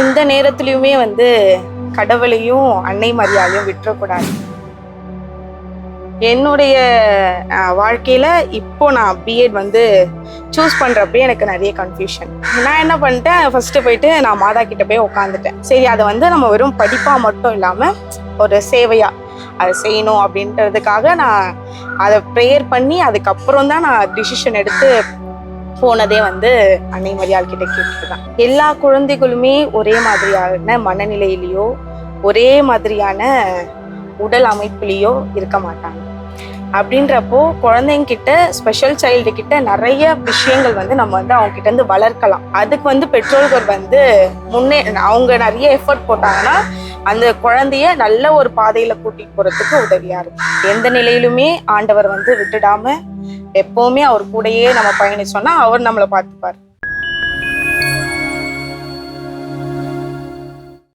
எந்த நேரத்துலையுமே வந்து கடவுளையும் அன்னை மரியாதையும் விட்டுறக்கூடாது. என்னுடைய வாழ்க்கையில இப்போ நான் பிஎட் வந்து சூஸ் பண்றப்பே எனக்கு நிறைய கன்ஃபியூஷன். நான் என்ன பண்ணிட்டேன், ஃபர்ஸ்ட் போயிட்டு நான் மாதா கிட்ட போய் உட்காந்துட்டேன். சரி, அதை வந்து நம்ம வெறும் படிப்பா மட்டும் இல்லாம ஒரு சேவையா அதை செய்யணும் அப்படின்றதுக்காக நான் அதை ப்ரேயர் பண்ணி அதுக்கப்புறம் தான் நான் டிசிஷன் எடுத்து போனதே வந்து அன்னை மரியாள் கிட்ட கேட்டுதான். எல்லா குழந்தைகளுமே ஒரே மாதிரியான மனநிலையிலையோ ஒரே மாதிரியான உடல் அமைப்புலேயோ இருக்க மாட்டாங்க. அப்படின்றப்போ குழந்தைங்க கிட்ட, ஸ்பெஷல் சைல்டு கிட்ட நிறைய விஷயங்கள் வந்து நம்ம வந்து அவங்க கிட்ட இருந்து வளர்க்கலாம். அதுக்கு வந்து பெற்றோர்கள் வந்து அவங்க நிறைய எஃபர்ட் போட்டாங்கன்னா அந்த குழந்தைய நல்ல ஒரு பாதையில கூட்டிட்டு போறதுக்கு உதவியா இருக்கும். எந்த நிலையிலுமே ஆண்டவர் வந்து விட்டுடாம எப்பவுமே அவர் கூடயே நம்ம பயணிச்சோம்னா அவர் நம்மளை பார்த்துப்பார்.